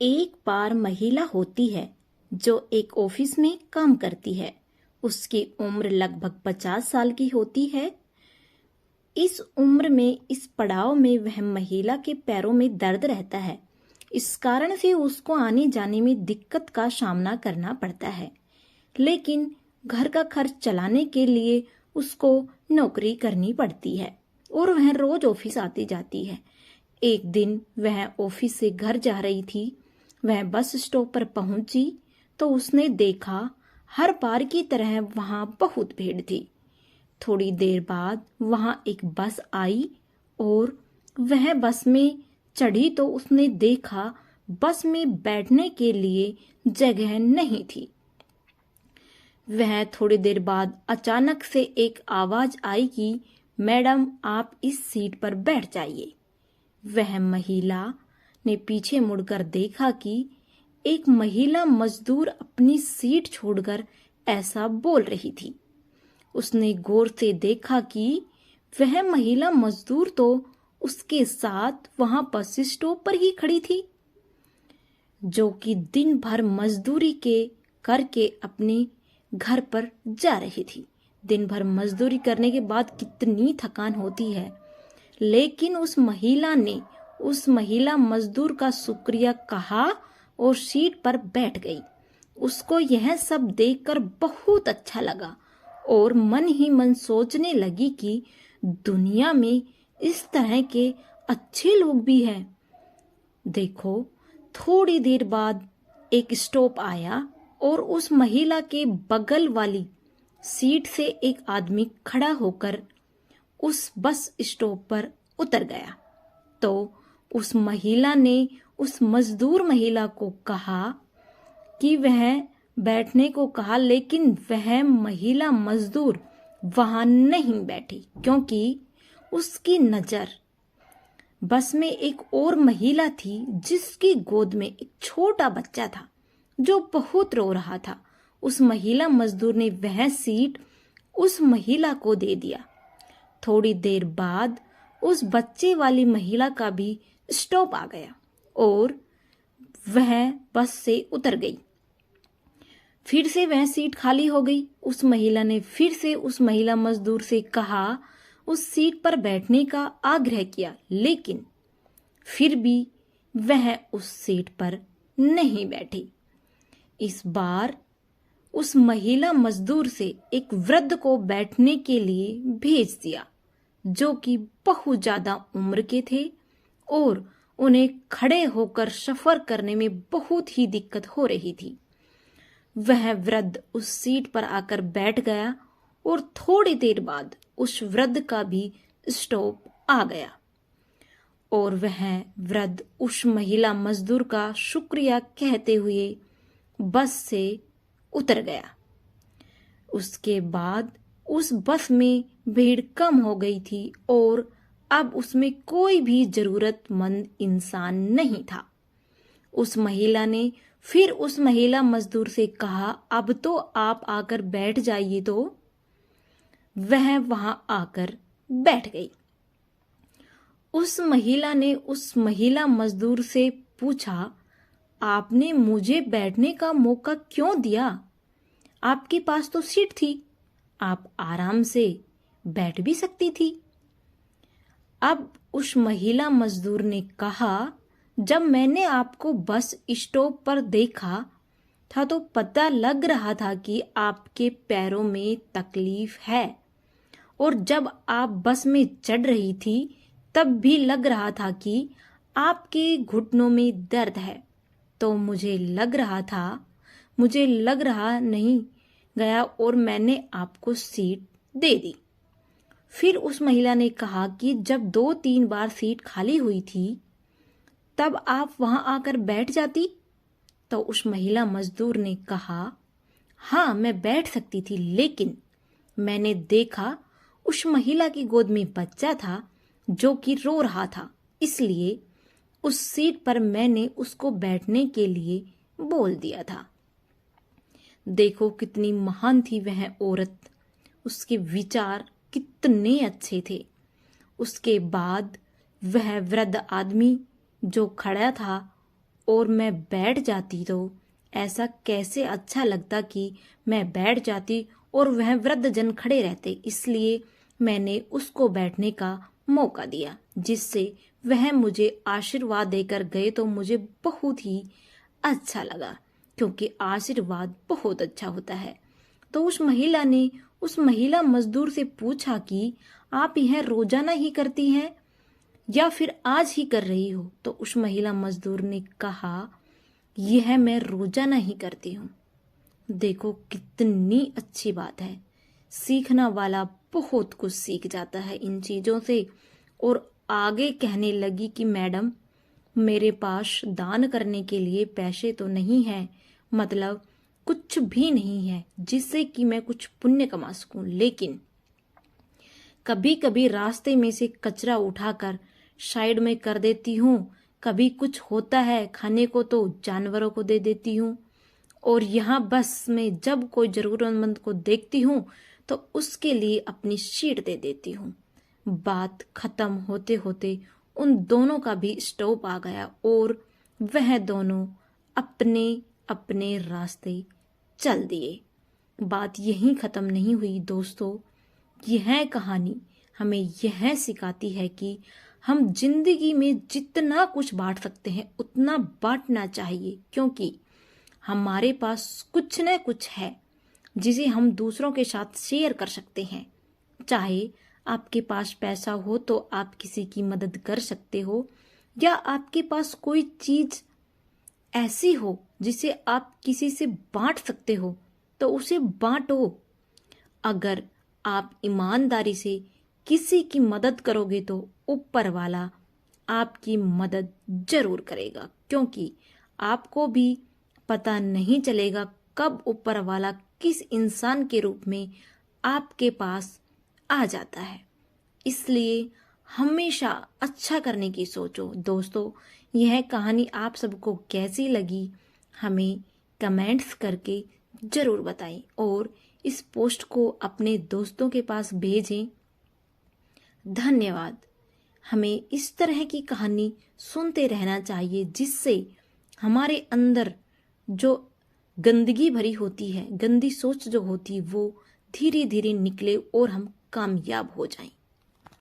एक बार महिला होती है जो एक ऑफिस में काम करती है। उसकी उम्र लगभग 50 साल की होती है। इस उम्र में इस पड़ाव में वह महिला के पैरों में दर्द रहता है। इस कारण से उसको आने जाने में दिक्कत का सामना करना पड़ता है। लेकिन घर का खर्च चलाने के लिए उसको नौकरी करनी पड़ती है और वह रोज ऑफिस आती जाती है। एक दिन वह ऑफिस से घर जा रही थी। वह बस स्टॉप पर पहुंची तो उसने देखा हर बार की तरह वहां बहुत भीड़ थी। थोड़ी देर बाद वहां एक बस आई और वह बस में चढ़ी तो उसने देखा बस में बैठने के लिए जगह नहीं थी। वह थोड़ी देर बाद अचानक से एक आवाज आई कि मैडम आप इस सीट पर बैठ जाइए। वह महिला ने पीछे मुड़कर देखा कि एक महिला मजदूर अपनी सीट छोड़कर ऐसा बोल रही थी। उसने गौर से देखा कि वह महिला मजदूर तो उसके साथ वहां बस स्टॉप पर ही खड़ी थी, जो कि दिन भर मजदूरी के करके अपने घर पर जा रही थी। दिन भर मजदूरी करने के बाद कितनी थकान होती है, लेकिन उस महिला ने उस महिला मजदूर का शुक्रिया कहा और सीट पर बैठ गई। उसको यह सब देखकर बहुत अच्छा लगा और मन ही मन सोचने लगी कि दुनिया में इस तरह के अच्छे लोग भी हैं। देखो, थोड़ी देर बाद एक स्टॉप आया और उस महिला के बगल वाली सीट से एक आदमी खड़ा होकर उस बस स्टॉप पर उतर गया। तो उस महिला ने उस मजदूर महिला को कहा कि वह बैठने को कहा, लेकिन वह महिला मजदूर वहां नहीं बैठी क्योंकि उसकी नजर बस में एक और महिला थी जिसकी गोद में एक छोटा बच्चा था जो बहुत रो रहा था। उस महिला मजदूर ने वह सीट उस महिला को दे दिया। थोड़ी देर बाद उस बच्चे वाली महिला का भी स्टॉप आ गया और वह बस से उतर गई। फिर से वह सीट खाली हो गई। उस महिला ने फिर से उस महिला मजदूर से कहा, उस सीट पर बैठने का आग्रह किया, लेकिन फिर भी वह उस सीट पर नहीं बैठी। इस बार उस महिला मजदूर से एक वृद्ध को बैठने के लिए भेज दिया, जो कि बहुत ज्यादा उम्र के थे और उन्हें खड़े होकर सफर करने में बहुत ही दिक्कत हो रही थी। वह वृद्ध उस सीट पर आकर बैठ गया और थोड़ी देर बाद उस वृद्ध का भी स्टॉप आ गया और वह वृद्ध उस महिला मजदूर का शुक्रिया कहते हुए बस से उतर गया। उसके बाद उस बस में भीड़ कम हो गई थी और अब उसमें कोई भी जरूरतमंद इंसान नहीं था। उस महिला ने फिर उस महिला मजदूर से कहा, अब तो आप आकर बैठ जाइए। तो वह वहां आकर बैठ गई। उस महिला ने उस महिला मजदूर से पूछा, आपने मुझे बैठने का मौका क्यों दिया? आपके पास तो सीट थी, आप आराम से बैठ भी सकती थी। अब उस महिला मजदूर ने कहा, जब मैंने आपको बस स्टॉप पर देखा था तो पता लग रहा था कि आपके पैरों में तकलीफ है, और जब आप बस में चढ़ रही थी तब भी लग रहा था कि आपके घुटनों में दर्द है। तो मुझे लग रहा नहीं गया और मैंने आपको सीट दे दी। फिर उस महिला ने कहा कि जब 2-3 बार सीट खाली हुई थी तब आप वहां आकर बैठ जाती। तो उस महिला मजदूर ने कहा, हाँ मैं बैठ सकती थी, लेकिन मैंने देखा उस महिला की गोद में बच्चा था जो कि रो रहा था, इसलिए उस सीट पर मैंने उसको बैठने के लिए बोल दिया था। देखो कितनी महान थी वह औरत, उसके विचार कितने अच्छे थे। उसके बाद वह वृद्ध आदमी जो खड़ा था और मैं बैठ जाती तो ऐसा कैसे अच्छा लगता कि मैं बैठ जाती और वह वृद्धजन खड़े रहते। इसलिए मैंने उसको बैठने का मौका दिया, जिससे वह मुझे आशीर्वाद देकर गए तो मुझे बहुत ही अच्छा लगा, क्योंकि आशीर्वाद बहुत अच्छा होता है। तो उस महिला ने उस महिला मजदूर से पूछा कि आप यह रोजाना ही करती हैं या फिर आज ही कर रही हो? तो उस महिला मजदूर ने कहा, यह मैं रोजाना ही करती हूँ। देखो कितनी अच्छी बात है। सीखना वाला बहुत कुछ सीख जाता है इन चीजों से। और आगे कहने लगी कि मैडम, मेरे पास दान करने के लिए पैसे तो नहीं है, मतलब कुछ भी नहीं है जिससे कि मैं कुछ पुण्य कमा सकूं, लेकिन कभी कभी रास्ते में से कचरा उठाकर साइड में कर देती हूँ। कभी कुछ होता है खाने को तो जानवरों को दे देती हूँ। और यहाँ बस में जब कोई जरूरतमंद को देखती हूँ तो उसके लिए अपनी सीट दे देती हूँ। बात खत्म होते होते उन दोनों का भी स्टॉप आ गया और वह दोनों अपने अपने रास्ते चल दिए। बात यहीं खत्म नहीं हुई दोस्तों। यह कहानी हमें यह सिखाती है कि हम जिंदगी में जितना कुछ बांट सकते हैं उतना बांटना चाहिए, क्योंकि हमारे पास कुछ न कुछ है जिसे हम दूसरों के साथ शेयर कर सकते हैं। चाहे आपके पास पैसा हो तो आप किसी की मदद कर सकते हो, या आपके पास कोई चीज ऐसी हो जिसे आप किसी से बांट सकते हो तो उसे बांटो। अगर आप ईमानदारी से किसी की मदद करोगे तो ऊपर वाला आपकी मदद जरूर करेगा, क्योंकि आपको भी पता नहीं चलेगा कब ऊपर वाला किस इंसान के रूप में आपके पास आ जाता है। इसलिए हमेशा अच्छा करने की सोचो। दोस्तों, यह कहानी आप सबको कैसी लगी हमें कमेंट्स करके जरूर बताएं और इस पोस्ट को अपने दोस्तों के पास भेजें। धन्यवाद। हमें इस तरह की कहानी सुनते रहना चाहिए, जिससे हमारे अंदर जो गंदगी भरी होती है, गंदी सोच जो होती है, वो धीरे धीरे निकले और हम कामयाब हो जाएं।